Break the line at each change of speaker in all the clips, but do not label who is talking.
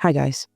Hi guys.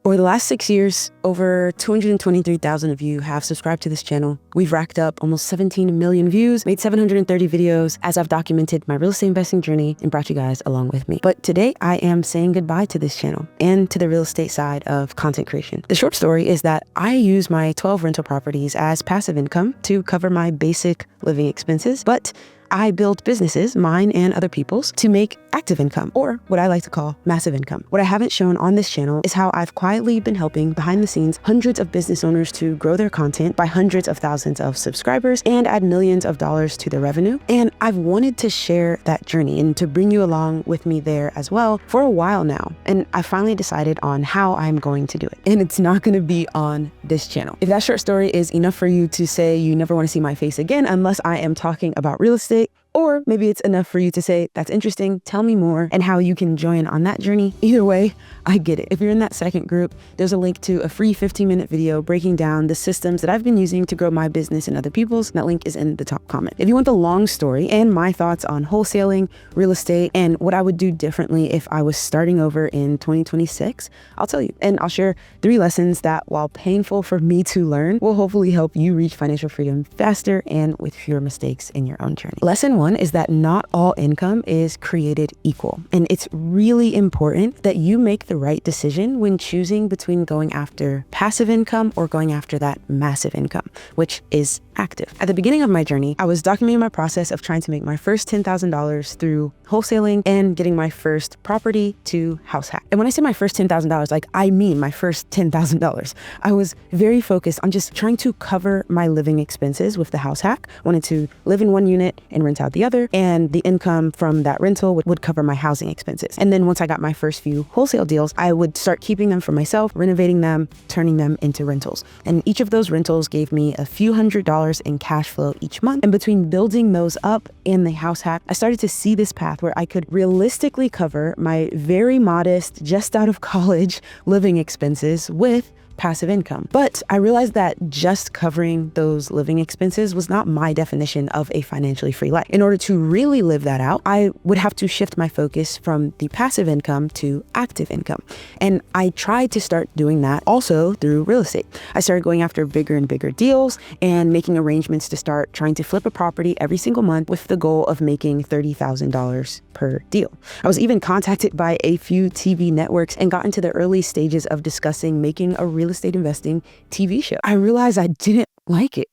Over the last 6 years, over 223,000 of you have subscribed to this channel. We've racked up almost 17 million views, made 730 videos as I've documented my real estate investing journey and brought you guys along with me. But today I am saying goodbye to this channel and to the real estate side of content creation. The short story is that I use my 12 rental properties as passive income to cover my basic living expenses, but I build businesses, mine and other people's, to make active income, or what I like to call massive income. What I haven't shown on this channel is how I've quietly been helping behind the scenes hundreds of business owners to grow their content by hundreds of thousands of subscribers and add millions of dollars to their revenue. And I've wanted to share that journey and to bring you along with me there as well for a while now. And I finally decided on how I'm going to do it. And it's not going to be on this channel. If that short story is enough for you to say you never want to see my face again unless I am talking about real estate, or maybe it's enough for you to say, that's interesting, tell me more, and how you can join on that journey. Either way, I get it. If you're in that second group, there's a link to a free 15-minute video breaking down the systems that I've been using to grow my business and other people's. That link is in the top comment. If you want the long story and my thoughts on wholesaling, real estate, and what I would do differently if I was starting over in 2026, I'll tell you. And I'll share 3 lessons that, while painful for me to learn, will hopefully help you reach financial freedom faster and with fewer mistakes in your own journey. Lesson 1 is that not all income is created equal. And it's really important that you make the right decision when choosing between going after passive income or going after that massive income, which is active. At the beginning of my journey, I was documenting my process of trying to make my first $10,000 through wholesaling and getting my first property to house hack. And when I say my first $10,000, I mean my first $10,000. I was very focused on just trying to cover my living expenses with the house hack. Wanted to live in one unit and rent out the other, and the income from that rental would cover my housing expenses. And then once I got my first few wholesale deals, I would start keeping them for myself, renovating them, turning them into rentals. And each of those rentals gave me a few $100s in cash flow each month. And between building those up and the house hack, I started to see this path where I could realistically cover my very modest, just out of college living expenses with passive income. But I realized that just covering those living expenses was not my definition of a financially free life. In order to really live that out, I would have to shift my focus from the passive income to active income. And I tried to start doing that also through real estate. I started going after bigger and bigger deals and making arrangements to start trying to flip a property every single month with the goal of making $30,000 per deal. I was even contacted by a few TV networks and got into the early stages of discussing making a real estate investing TV show. I realized I didn't like it.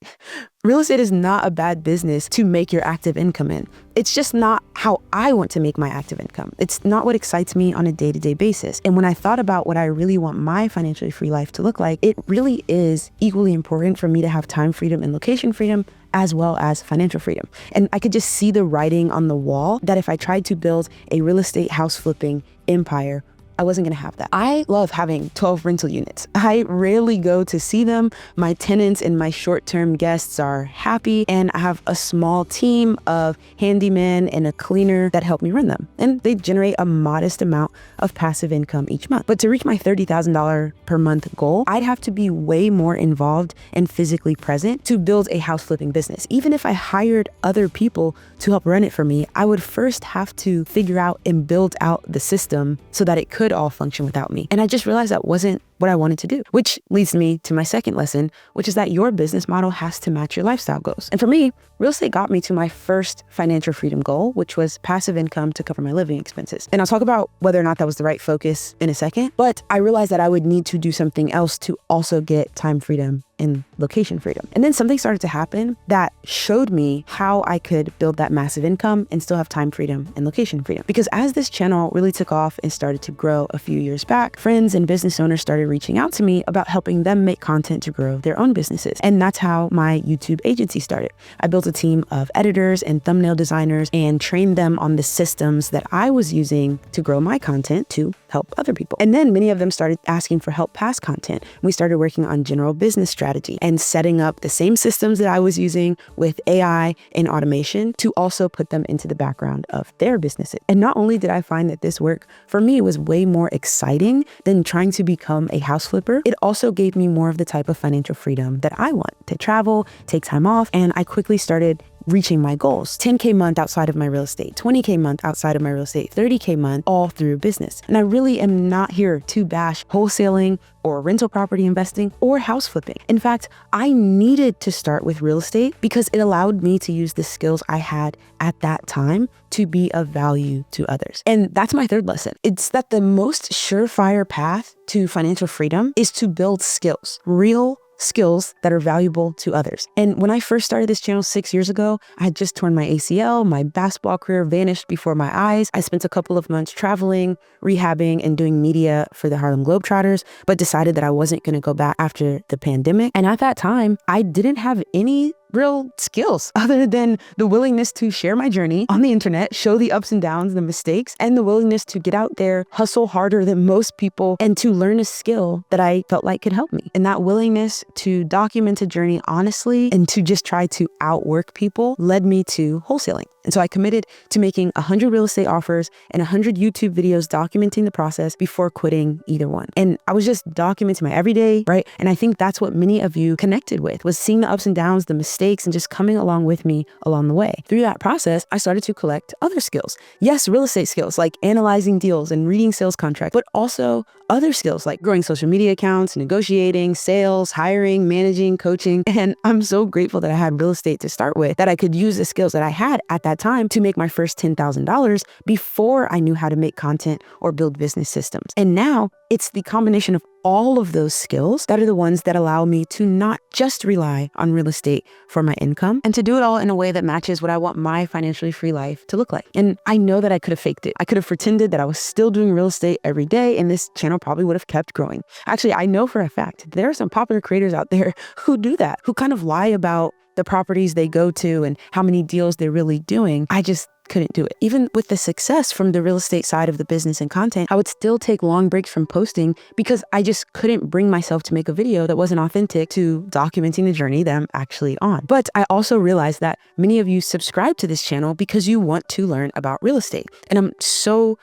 Real estate is not a bad business to make your active income in. It's just not how I want to make my active income. It's not what excites me on a day-to-day basis. And when I thought about what I really want my financially free life to look like, it really is equally important for me to have time freedom and location freedom, as well as financial freedom. And I could just see the writing on the wall that if I tried to build a real estate house flipping empire, I wasn't gonna have that. I love having 12 rental units. I rarely go to see them. My tenants and my short-term guests are happy, and I have a small team of handymen and a cleaner that help me run them. And they generate a modest amount of passive income each month. But to reach my $30,000 per month goal, I'd have to be way more involved and physically present to build a house flipping business. Even if I hired other people to help run it for me, I would first have to figure out and build out the system so that it could all function without me. And I just realized that wasn't what I wanted to do, which leads me to my second lesson, which is that your business model has to match your lifestyle goals. And for me, real estate got me to my first financial freedom goal, which was passive income to cover my living expenses. And I'll talk about whether or not that was the right focus in a second, but I realized that I would need to do something else to also get time freedom and location freedom. And then something started to happen that showed me how I could build that massive income and still have time freedom and location freedom. Because as this channel really took off and started to grow a few years back, friends and business owners started reaching out to me about helping them make content to grow their own businesses. And that's how my YouTube agency started. I built a team of editors and thumbnail designers and trained them on the systems that I was using to grow my content to help other people. And then many of them started asking for help past content. We started working on general business strategy and setting up the same systems that I was using with AI and automation to also put them into the background of their businesses. And not only did I find that this work for me was way more exciting than trying to become a house flipper, it also gave me more of the type of financial freedom that I want to travel, take time off, and I quickly started reaching my goals. 10K month outside of my real estate, 20K month outside of my real estate, 30K month, all through business. And I really am not here to bash wholesaling or rental property investing or house flipping. In fact, I needed to start with real estate because it allowed me to use the skills I had at that time to be of value to others. And that's my third lesson. It's that the most surefire path to financial freedom is to build skills, real skills that are valuable to others. And when I first started this channel 6 years ago, I had just torn my ACL, my basketball career vanished before my eyes. I spent a couple of months traveling, rehabbing, and doing media for the Harlem Globetrotters, but decided that I wasn't going to go back after the pandemic. And at that time, I didn't have any real skills other than the willingness to share my journey on the internet, show the ups and downs, the mistakes, and the willingness to get out there, hustle harder than most people, and to learn a skill that I felt like could help me. And that willingness to document a journey honestly and to just try to outwork people led me to wholesaling. And so I committed to making 100 real estate offers and 100 YouTube videos documenting the process before quitting either one. And I was just documenting my everyday, right? And I think that's what many of you connected with, was seeing the ups and downs, the mistakes, and just coming along with me along the way. Through that process, I started to collect other skills. Yes, real estate skills like analyzing deals and reading sales contracts, but also other skills like growing social media accounts, negotiating, sales, hiring, managing, coaching. And I'm so grateful that I had real estate to start with, that I could use the skills that I had at that time to make my first $10,000 before I knew how to make content or build business systems. And now it's the combination of all of those skills that are the ones that allow me to not just rely on real estate for my income and to do it all in a way that matches what I want my financially free life to look like. And I know that I could have faked it. I could have pretended that I was still doing real estate every day and this channel probably would have kept growing. Actually, I know for a fact there are some popular creators out there who do that, who kind of lie about the properties they go to and how many deals they're really doing. I just couldn't do it. Even with the success from the real estate side of the business and content, I would still take long breaks from posting because I just couldn't bring myself to make a video that wasn't authentic to documenting the journey that I'm actually on. But I also realized that many of you subscribe to this channel because you want to learn about real estate. And I'm so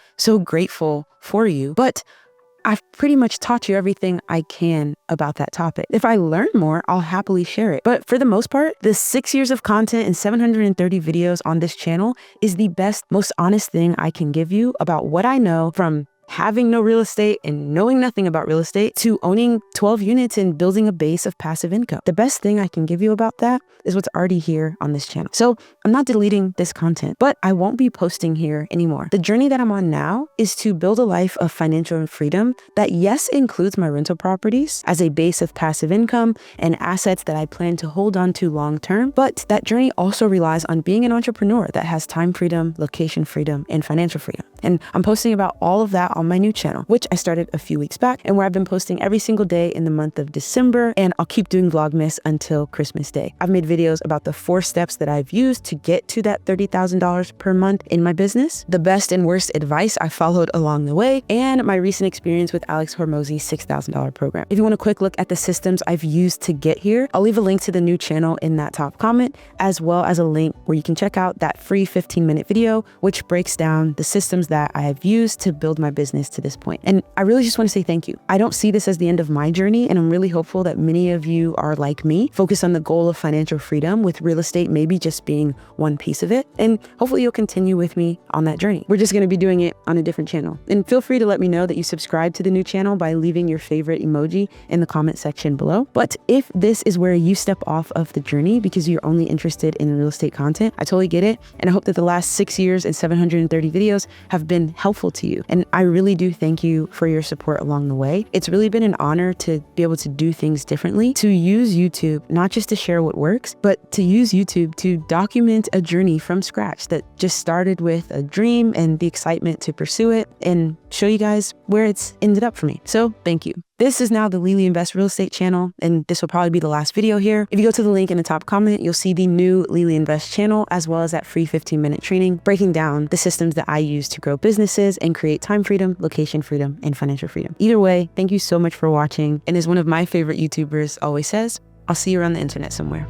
grateful for you. But I've pretty much taught you everything I can about that topic. If I learn more, I'll happily share it. But for the most part, the 6 years of content and 730 videos on this channel is the best, most honest thing I can give you about what I know from having no real estate and knowing nothing about real estate to owning 12 units and building a base of passive income. The best thing I can give you about that is what's already here on this channel. So I'm not deleting this content, but I won't be posting here anymore. The journey that I'm on now is to build a life of financial freedom that, yes, includes my rental properties as a base of passive income and assets that I plan to hold on to long term. But that journey also relies on being an entrepreneur that has time freedom, location freedom, and financial freedom. And I'm posting about all of that on my new channel, which I started a few weeks back and where I've been posting every single day in the month of December, and I'll keep doing Vlogmas until Christmas Day. I've made videos about the 4 steps that I've used to get to that $30,000 per month in my business, the best and worst advice I followed along the way, and my recent experience with Alex Hormozy's $6,000 program. If you want a quick look at the systems I've used to get here, I'll leave a link to the new channel in that top comment, as well as a link where you can check out that free 15-minute video, which breaks down the systems that I have used to build my business to this point. And I really just want to say thank you. I don't see this as the end of my journey, and I'm really hopeful that many of you are like me, focused on the goal of financial freedom, with real estate maybe just being one piece of it. And hopefully you'll continue with me on that journey. We're just going to be doing it on a different channel. And feel free to let me know that you subscribe to the new channel by leaving your favorite emoji in the comment section below. But if this is where you step off of the journey because you're only interested in real estate content, I totally get it. And I hope that the last 6 years and 730 videos have been helpful to you. And I really do thank you for your support along the way. It's really been an honor to be able to do things differently, to use YouTube, not just to share what works, but to use YouTube to document a journey from scratch that just started with a dream and the excitement to pursue it and show you guys where it's ended up for me. So thank you. This is now the Lili Invest Real Estate channel, and this will probably be the last video here. If you go to the link in the top comment, you'll see the new Lili Invest channel, as well as that free 15-minute training breaking down the systems that I use to grow businesses and create time freedom, location freedom, and financial freedom. Either way, thank you so much for watching. And as one of my favorite YouTubers always says, I'll see you around the internet somewhere.